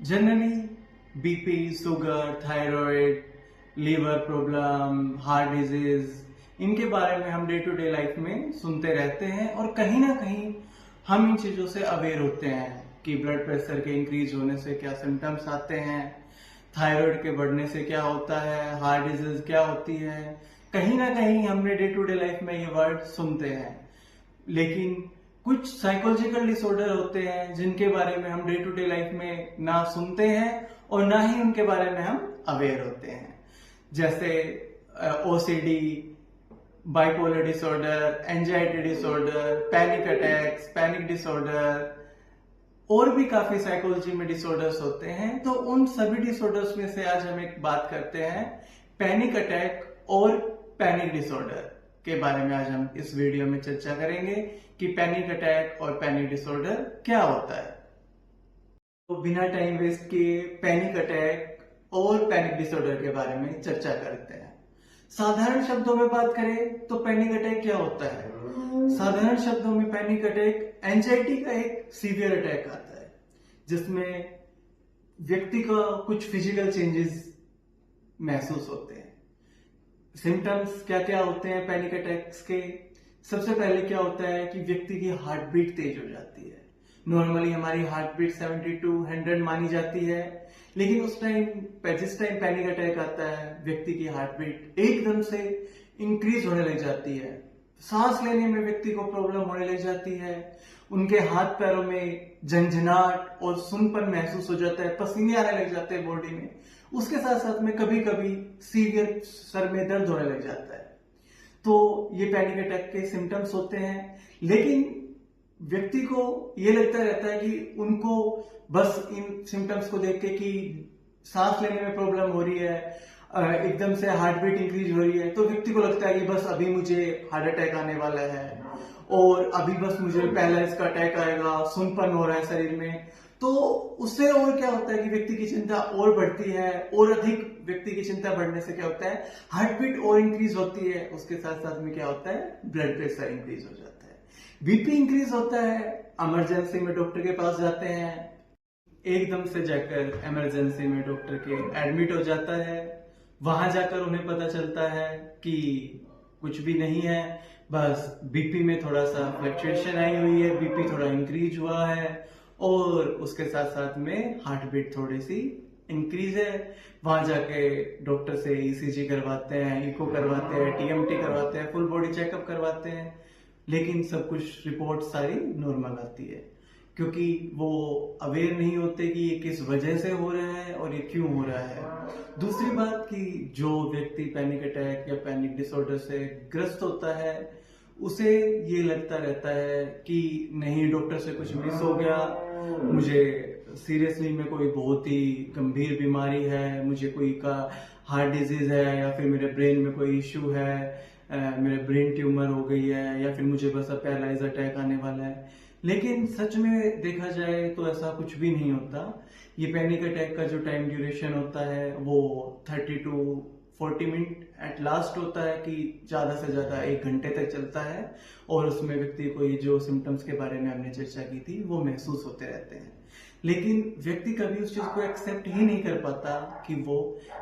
Generally BP, sugar, thyroid, liver problem, heart disease, इनके बारे में हम डे टू डे लाइफ में सुनते रहते हैं और कहीं ना कहीं हम इन चीजों से अवेयर होते हैं कि ब्लड प्रेशर के इंक्रीज होने से क्या सिम्टम्स आते हैं, थायराइड के बढ़ने से क्या होता है, हार्ट डिजीज क्या होती है। कहीं ना कहीं हमने डे टू डे लाइफ में ये वर्ड सुनते हैं, लेकिन कुछ साइकोलॉजिकल डिसऑर्डर होते हैं जिनके बारे में हम डे टू डे लाइफ में ना सुनते हैं और ना ही उनके बारे में हम अवेयर होते हैं, जैसे OCD, bipolar disorder, anxiety disorder, panic attacks, panic disorder और भी काफी साइकोलॉजी में डिसऑर्डर्स होते हैं। तो उन सभी डिसऑर्डर्स में से आज हम एक बात करते हैं पैनिक अटैक और पैनिक डिसऑर्डर के बारे में। आज हम इस वीडियो में चर्चा करेंगे कि पैनिक अटैक और पैनिक डिसऑर्डर क्या होता है। तो बिना टाइम वेस्ट किए पैनिक अटैक और पैनिक डिसऑर्डर के बारे में चर्चा करते हैं। साधारण शब्दों में बात करें तो पैनिक अटैक क्या होता है? साधारण शब्दों में पैनिक अटैक एंजाइटी का एक सीवियर अटैक आता है जिसमें व्यक्ति का कुछ फिजिकल चेंजेस महसूस होते हैं। सिम्टम्स क्या क्या होते हैं पैनिक अटैक्स के? सबसे पहले क्या होता है कि व्यक्ति की हार्ट बीट तेज हो जाती है। नॉर्मली हमारी हार्ट बीट 70 to 100 मानी जाती है, लेकिन जिस टाइम पैनिक अटैक आता है व्यक्ति की हार्ट बीट एकदम से इंक्रीज होने लग जाती है। सांस लेने में व्यक्ति को प्रॉब्लम होने लग जाती है। उनके हाथ पैरों में झंझनाहट और सुनपन महसूस हो जाता है, पसीने आने लग जाते हैं बॉडी में। उसके साथ साथ में कभी कभी सीवियर सर में दर्द होने लग जाता है। तो ये पैनिक अटैक के सिम्टम्स होते हैं, लेकिन व्यक्ति को ये लगता रहता है कि उनको बस इन सिम्टम्स को देख के कि सांस लेने में प्रॉब्लम हो रही है, एकदम से हार्ट बीट इंक्रीज हो रही है, तो व्यक्ति को लगता है कि बस अभी मुझे हार्ट अटैक आने वाला है और अभी बस मुझे पहला इसका अटैक आएगा, सुनपन हो रहा है शरीर में। तो उससे और क्या होता है कि व्यक्ति की चिंता और बढ़ती है, और अधिक व्यक्ति की चिंता बढ़ने से क्या होता है, हार्ट बीट और इंक्रीज होती है। उसके साथ साथ में क्या होता है, ब्लड प्रेशर इंक्रीज हो जाता है, बीपी इंक्रीज होता है। इमरजेंसी में डॉक्टर के पास जाते हैं, एकदम से जाकर इमरजेंसी में डॉक्टर के एडमिट हो जाता है। वहां जाकर उन्हें पता चलता है कि कुछ भी नहीं है, बस बीपी में थोड़ा सा फ्लक्चुएशन आई हुई है, बीपी थोड़ा इंक्रीज हुआ है और उसके साथ साथ में हार्ट बीट थोड़ी सी इंक्रीज है। वहां जाके डॉक्टर से ईसीजी करवाते हैं, इको करवाते हैं, टीएमटी करवाते हैं, फुल बॉडी चेकअप करवाते हैं, लेकिन सब कुछ रिपोर्ट सारी नॉर्मल आती है, क्योंकि वो अवेयर नहीं होते कि ये किस वजह से हो रहा है और ये क्यों हो रहा है। दूसरी बात कि जो व्यक्ति पैनिक अटैक या पैनिक डिसऑर्डर से ग्रस्त होता है उसे ये लगता रहता है कि नहीं, डॉक्टर से कुछ मिस हो गया, मुझे सीरियसली में कोई बहुत ही गंभीर बीमारी है, मुझे कोई का हार्ट डिजीज है या फिर मेरे ब्रेन में कोई इश्यू है, मेरे ब्रेन ट्यूमर हो गई है या फिर मुझे बस अब पैरालाइज अटैक आने वाला है। लेकिन सच में देखा जाए तो ऐसा कुछ भी नहीं होता। ये पैनिक अटैक का जो टाइम ड्यूरेशन होता है वो 30 to 40 मिनट एट लास्ट होता है, कि ज्यादा से ज्यादा 1 घंटे तक चलता है, और उसमें व्यक्ति को ये जो सिम्टम्स के बारे में हमने चर्चा की थी वो महसूस होते रहते हैं। लेकिन व्यक्ति कभी उस चीज को एक्सेप्ट ही नहीं कर पाता कि वो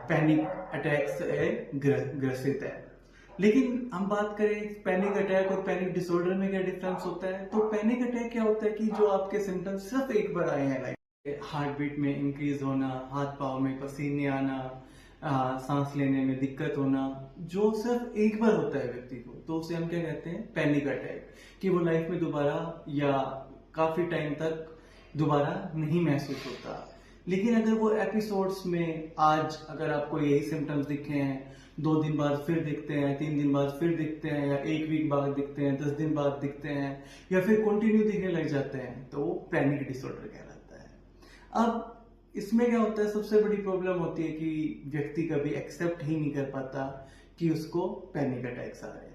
पैनिक अटैक से ग्रसित है। लेकिन हम बात करें पैनिक अटैक और पैनिक डिसऑर्डर में क्या डिफरेंस होता है, तो पैनिक अटैक क्या होता है कि जो आपके सिम्टम्स सिर्फ एक बार आए हैं, लाइक हार्ट बीट में इंक्रीज होना, हाथ पांव में पसीने आना, सांस लेने में दिक्कत होना, जो सिर्फ एक बार होता है व्यक्ति को, तो उसे हम क्या कहते हैं, पैनिक अटैक, कि वो लाइफ में दोबारा या काफी टाइम तक दोबारा नहीं महसूस होता। लेकिन अगर वो एपिसोड्स में आज अगर आपको यही सिम्टम्स दिखे हैं, 2 दिन बाद फिर दिखते हैं, 3 दिन बाद फिर दिखते हैं, या 1 वीक बाद दिखते हैं, 10 दिन बाद दिखते हैं, या फिर कंटिन्यू दिखने लग जाते हैं, तो वो पैनिक डिसऑर्डर कहलाता है। अब इसमें क्या होता है, सबसे बड़ी प्रॉब्लम होती है कि व्यक्ति कभी एक्सेप्ट ही नहीं कर पाता कि उसको पैनिक अटैक्स आ रहे हैं।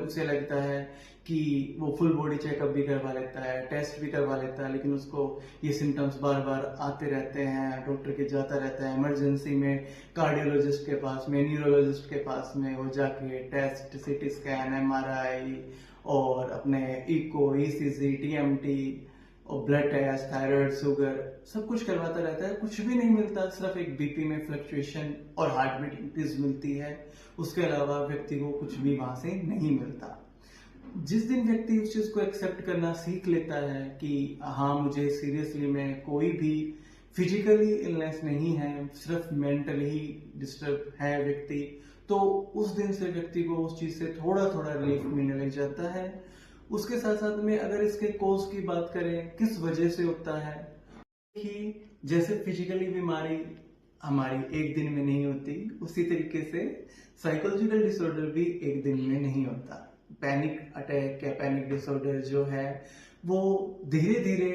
उसे लगता है कि वो फुल बॉडी चेकअप भी करवा लेता है, टेस्ट भी करवा लेता है, लेकिन उसको ये सिम्टम्स बार बार आते रहते हैं, डॉक्टर के जाता रहता है, इमरजेंसी में कार्डियोलॉजिस्ट के पास में, न्यूरोलॉजिस्ट के पास में वो जाके टेस्ट, सीटी स्कैन, एमआरआई और अपने इको, ईसीजी, टीएमटी और ब्लड टेस्ट, थायराइड, शुगर सब कुछ करवाता रहता है, कुछ भी नहीं मिलता, सिर्फ एक बीपी में फ्लक्चुएशन और हार्ट बीट इंक्रीज मिलती है। उसके अलावा व्यक्ति को कुछ भी वहां से नहीं मिलता। जिस दिन व्यक्ति उस चीज को एक्सेप्ट करना सीख लेता है कि हाँ, मुझे सीरियसली में कोई भी फिजिकली इलनेस नहीं है, सिर्फ मेंटली डिस्टर्ब है व्यक्ति, तो उस दिन से व्यक्ति को उस चीज से थोड़ा थोड़ा रिलीफ मिलने लग जाता है। उसके साथ साथ में अगर इसके कोज की बात करें, किस वजह से होता है, कि जैसे फिजिकली बीमारी हमारी एक दिन में नहीं होती, उसी तरीके से साइकोलॉजिकल डिसऑर्डर भी एक दिन में नहीं होता। पैनिक अटैक या पैनिक डिसऑर्डर जो है वो धीरे धीरे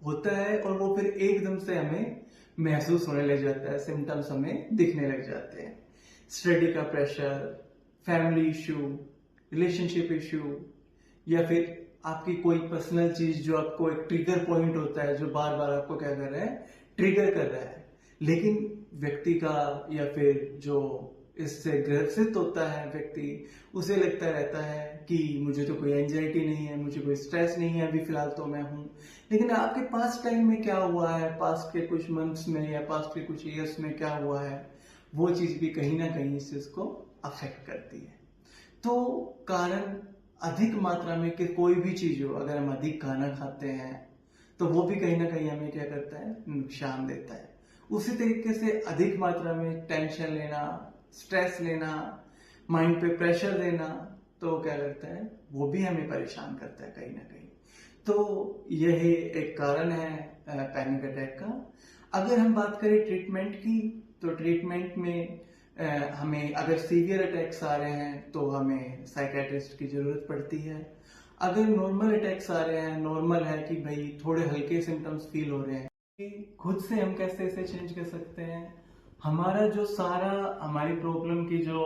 होता है और वो फिर एकदम से हमें महसूस होने लग जाता है, सिम्टम्स हमें दिखने लग जाते हैं। स्टडी का pressure, family issue, relationship issue, या फिर आपकी कोई पर्सनल चीज जो आपको एक ट्रिगर पॉइंट होता है, जो बार बार आपको क्या कर रहा है, ट्रिगर कर रहा है, लेकिन व्यक्ति का या फिर जो इससे ग्रसित होता है व्यक्ति, उसे लगता रहता है कि मुझे तो कोई एंजाइटी नहीं है, मुझे कोई स्ट्रेस नहीं है, अभी फिलहाल तो मैं हूं। लेकिन आपके पास्ट टाइम में क्या हुआ है, पास्ट के कुछ मंथ्स में या पास्ट के कुछ ईयर्स में क्या हुआ है, वो चीज भी कहीं ना कहीं इस चीज को अफेक्ट करती है। तो कारण अधिक मात्रा में कि कोई भी चीज हो, अगर हम अधिक खाना खाते हैं तो वो भी कहीं ना कहीं हमें क्या करता है, नुकसान देता है। उसी तरीके से अधिक मात्रा में टेंशन लेना, स्ट्रेस लेना, माइंड पे प्रेशर देना, तो क्या करता है, वो भी हमें परेशान करता है कहीं ना कहीं। तो यही एक कारण है पैनिक अटैक का। अगर हम बात करें ट्रीटमेंट की, तो ट्रीटमेंट में हमें अगर सीवियर अटैक्स आ रहे हैं तो हमें साइकेट्रिस्ट की जरूरत पड़ती है। अगर नॉर्मल अटैक्स आ रहे हैं, नॉर्मल है कि भाई थोड़े हल्के सिम्टम्स फील हो रहे हैं, खुद से हम कैसे इसे चेंज कर सकते हैं। हमारा जो सारा हमारी प्रॉब्लम की जो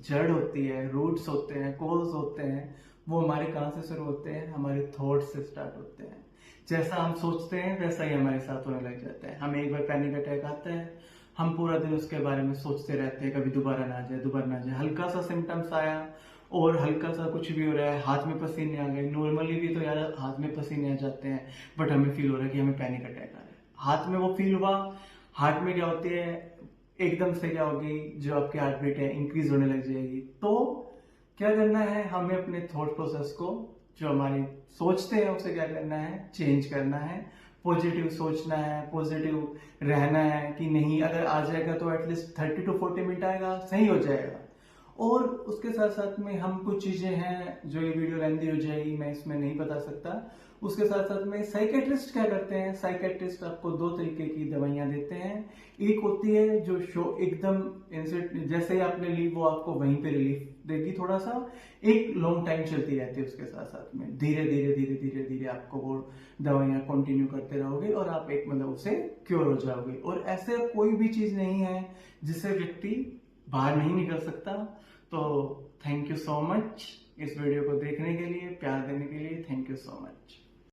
जड़ होती है, रूट्स होते हैं, कॉज होते हैं, वो हमारे कहाँ से शुरू होते हैं, हमारे थॉट्स से स्टार्ट होते हैं। जैसा हम सोचते हैं वैसा ही हमारे साथ होने लग जाता है। हमें एक बार पैनिक अटैक आता है, हम पूरा दिन उसके बारे में सोचते रहते हैं, कभी दोबारा ना जाए, दोबारा ना जाए। हल्का सा सिम्टम्स आया और हल्का सा कुछ भी हो रहा है, हाथ में पसीने आ गए, नॉर्मली भी तो यार हाथ में पसीने आ जाते हैं, बट हमें फील हो रहा है कि हमें पैनिक अटैक आ रहा है। हाथ में वो फील हुआ, हार्ट में क्या होती है, एकदम से क्या होगी, जो आपकी हार्ट बीट है इंक्रीज होने लग जाएगी। तो क्या करना है, हमें अपने थॉट प्रोसेस को, जो हमारी सोचते हैं उसे क्या करना है, चेंज करना है। पॉजिटिव सोचना है, पॉजिटिव रहना है कि नहीं, अगर आ जाएगा तो एटलीस्ट 30 to 40 मिनट आएगा, सही हो जाएगा। और उसके साथ साथ में हम कुछ चीजें हैं, जो ये वीडियो लेंदी हो जाएगी, मैं इसमें नहीं बता सकता। उसके साथ साथ में साइकेट्रिस्ट क्या करते हैं, साइकेट्रिस्ट आपको 2 तरीके की दवाइयां देते हैं। एक होती है जो एकदम जैसे ही आपने ली, वो आपको वहीं पे रिलीफ देगी थोड़ा सा, एक लॉन्ग टाइम चलती रहती है। उसके साथ साथ में धीरे धीरे धीरे धीरे धीरे आपको वो दवाइयां कंटिन्यू करते रहोगे और आप एक मतलब उससे क्योर हो जाओगे। और ऐसे कोई भी चीज नहीं है जिससे व्यक्ति बाहर नहीं निकल सकता। तो थैंक यू सो मच इस वीडियो को देखने के लिए, प्यार देने के लिए, थैंक यू सो मच।